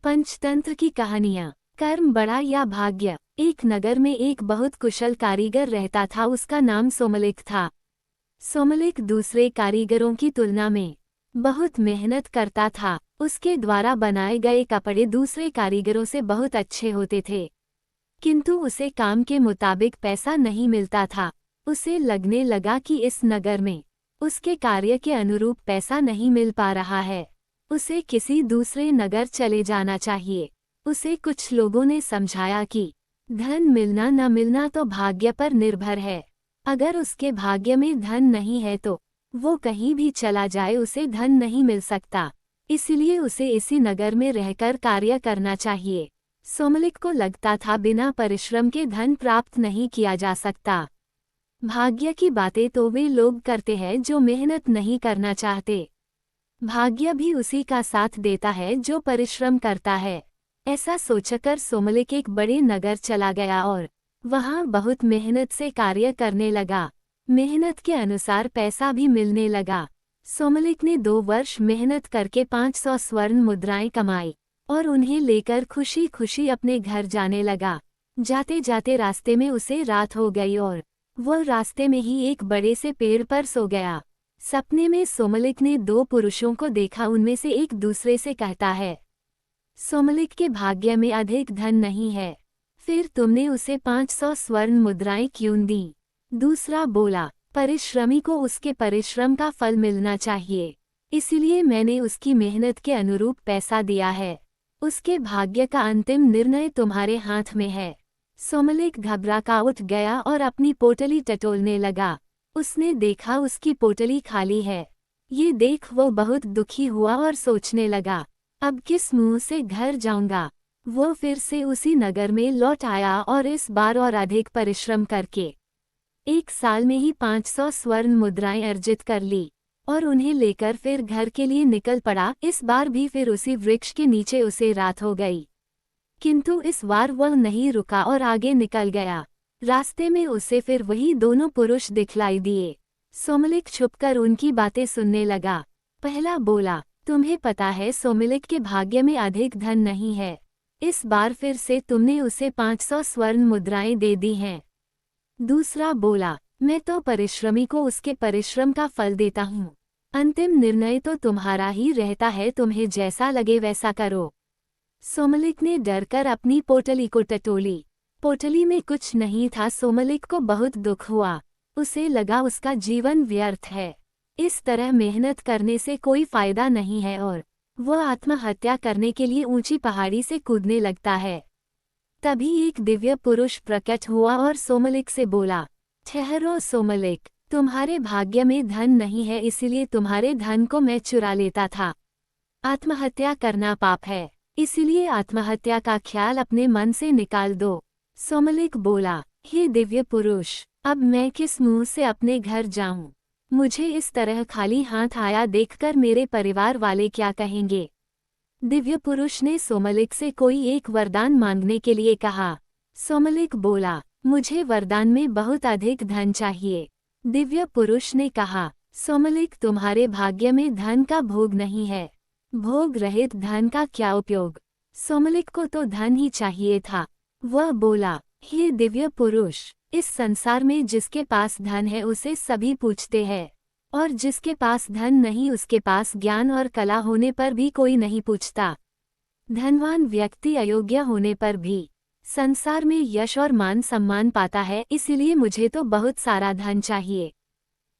पंचतंत्र की कहानियाँ। कर्म बड़ा या भाग्य। एक नगर में एक बहुत कुशल कारीगर रहता था। उसका नाम सोमलिक था। सोमलिक दूसरे कारीगरों की तुलना में बहुत मेहनत करता था। उसके द्वारा बनाए गए कपड़े दूसरे कारीगरों से बहुत अच्छे होते थे, किंतु उसे काम के मुताबिक पैसा नहीं मिलता था। उसे लगने लगा कि इस नगर में उसके कार्य के अनुरूप पैसा नहीं मिल पा रहा है। उसे किसी दूसरे नगर चले जाना चाहिए। उसे कुछ लोगों ने समझाया कि धन मिलना न मिलना तो भाग्य पर निर्भर है। अगर उसके भाग्य में धन नहीं है तो वो कहीं भी चला जाए उसे धन नहीं मिल सकता। इसलिए उसे इसी नगर में रहकर कार्य करना चाहिए। सोमलिक को लगता था बिना परिश्रम के धन प्राप्त नहीं किया जा सकता। भाग्य की बातें तो वे लोग करते हैं जो मेहनत नहीं करना चाहते। भाग्य भी उसी का साथ देता है जो परिश्रम करता है। ऐसा सोचकर सोमलिक एक बड़े नगर चला गया और वहां बहुत मेहनत से कार्य करने लगा। मेहनत के अनुसार पैसा भी मिलने लगा। सोमलिक ने 2 वर्ष मेहनत करके 500 स्वर्ण मुद्राएं कमाई और उन्हें लेकर खुशी खुशी अपने घर जाने लगा। जाते जाते रास्ते में उसे रात हो गई और वह रास्ते में ही एक बड़े से पेड़ पर सो गया। सपने में सोमलिक ने 2 पुरुषों को देखा। उनमें से एक दूसरे से कहता है, सोमलिक के भाग्य में अधिक धन नहीं है, फिर तुमने उसे 500 स्वर्ण मुद्राएं क्यों दी? दूसरा बोला, परिश्रमी को उसके परिश्रम का फल मिलना चाहिए, इसलिए मैंने उसकी मेहनत के अनुरूप पैसा दिया है। उसके भाग्य का अंतिम निर्णय तुम्हारे हाथ में है। सोमलिक घबरा कर उठ गया और अपनी पोटली टटोलने लगा। उसने देखा उसकी पोटली खाली है। ये देख वो बहुत दुखी हुआ और सोचने लगा, अब किस मुंह से घर जाऊंगा। वो फिर से उसी नगर में लौट आया और इस बार और अधिक परिश्रम करके 1 साल में ही 500 स्वर्ण मुद्राएं अर्जित कर ली और उन्हें लेकर फिर घर के लिए निकल पड़ा। इस बार भी फिर उसी वृक्ष के नीचे उसे रात हो गई, किंतु इस बार वह नहीं रुका और आगे निकल गया। रास्ते में उसे फिर वही दोनों पुरुष दिखलाई दिए। सोमलिक छुपकर उनकी बातें सुनने लगा। पहला बोला, तुम्हें पता है सोमलिक के भाग्य में अधिक धन नहीं है। इस बार फिर से तुमने उसे 500 स्वर्ण मुद्राएं दे दी हैं। दूसरा बोला, मैं तो परिश्रमी को उसके परिश्रम का फल देता हूँ। अंतिम निर्णय तो तुम्हारा ही रहता है, तुम्हें जैसा लगे वैसा करो। सोमलिक ने डरकर अपनी पोटली को टटोली। पोटली में कुछ नहीं था। सोमलिक को बहुत दुख हुआ। उसे लगा उसका जीवन व्यर्थ है। इस तरह मेहनत करने से कोई फायदा नहीं है और वह आत्महत्या करने के लिए ऊंची पहाड़ी से कूदने लगता है। तभी एक दिव्य पुरुष प्रकट हुआ और सोमलिक से बोला, ठहरो सोमलिक, तुम्हारे भाग्य में धन नहीं है, इसलिए तुम्हारे धन को मैं चुरा लेता था। आत्महत्या करना पाप है, इसलिए आत्महत्या का ख्याल अपने मन से निकाल दो। सोमलिक बोला, हे दिव्य पुरुष, अब मैं किस मुंह से अपने घर जाऊं? मुझे इस तरह खाली हाथ आया देखकर मेरे परिवार वाले क्या कहेंगे? दिव्य पुरुष ने सोमलिक से कोई एक वरदान मांगने के लिए कहा। सोमलिक बोला, मुझे वरदान में बहुत अधिक धन चाहिए। दिव्य पुरुष ने कहा, सोमलिक तुम्हारे भाग्य में धन का भोग नहीं है। भोग रहित धन का क्या उपयोग? सोमलिक को तो धन ही चाहिए था। वह बोला, हे दिव्य पुरुष, इस संसार में जिसके पास धन है उसे सभी पूछते हैं, और जिसके पास धन नहीं उसके पास ज्ञान और कला होने पर भी कोई नहीं पूछता। धनवान व्यक्ति अयोग्य होने पर भी संसार में यश और मान सम्मान पाता है, इसलिए मुझे तो बहुत सारा धन चाहिए।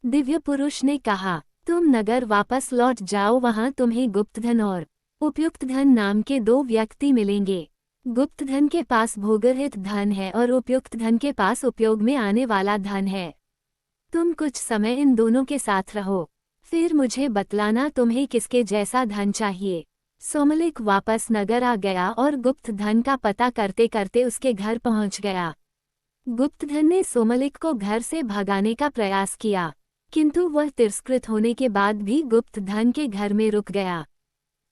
दिव्य पुरुष ने कहा, तुम नगर वापस लौट जाओ, वहां तुम्हें गुप्तधन और उपयुक्त धन नाम के 2 व्यक्ति मिलेंगे। गुप्त धन के पास भोगरहित धन है और उपयुक्त धन के पास उपयोग में आने वाला धन है। तुम कुछ समय इन दोनों के साथ रहो, फिर मुझे बतलाना तुम्हें किसके जैसा धन चाहिए। सोमलिक वापस नगर आ गया और गुप्त धन का पता करते करते उसके घर पहुंच गया। गुप्त धन ने सोमलिक को घर से भगाने का प्रयास किया, किंतु वह तिरस्कृत होने के बाद भी गुप्त धन के घर में रुक गया।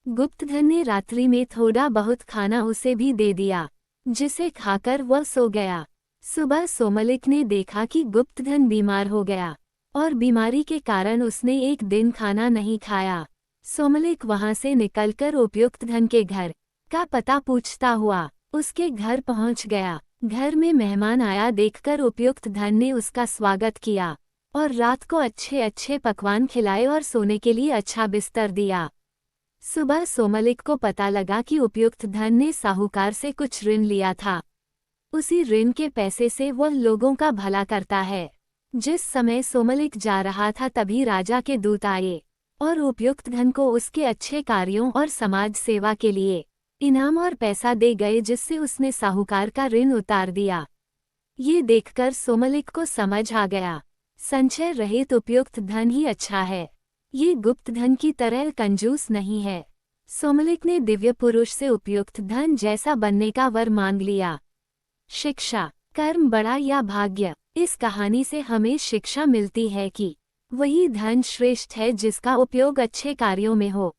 गुप्तधन ने रात्रि में थोड़ा बहुत खाना उसे भी दे दिया, जिसे खाकर वह सो गया। सुबह सोमलिक ने देखा कि गुप्तधन बीमार हो गया और बीमारी के कारण उसने 1 दिन खाना नहीं खाया। सोमलिक वहां से निकलकर उपयुक्त धन के घर का पता पूछता हुआ उसके घर पहुंच गया। घर में मेहमान आया देखकर उपयुक्त धन ने उसका स्वागत किया और रात को अच्छे अच्छे पकवान खिलाए और सोने के लिए अच्छा बिस्तर दिया। सुबह सोमलिक को पता लगा कि उपयुक्त धन ने साहूकार से कुछ ऋण लिया था। उसी ऋण के पैसे से वह लोगों का भला करता है। जिस समय सोमलिक जा रहा था तभी राजा के दूत आए और उपयुक्त धन को उसके अच्छे कार्यों और समाज सेवा के लिए इनाम और पैसा दे गए, जिससे उसने साहूकार का ऋण उतार दिया। ये देखकर सोमलिक को समझ आ गया, संचय रहित उपयुक्त धन ही अच्छा है, ये गुप्त धन की तरह कंजूस नहीं है। सोमलिक ने दिव्य पुरुष से उपयुक्त धन जैसा बनने का वर मांग लिया। शिक्षा, कर्म बड़ा या भाग्य। इस कहानी से हमें शिक्षा मिलती है कि वही धन श्रेष्ठ है जिसका उपयोग अच्छे कार्यों में हो।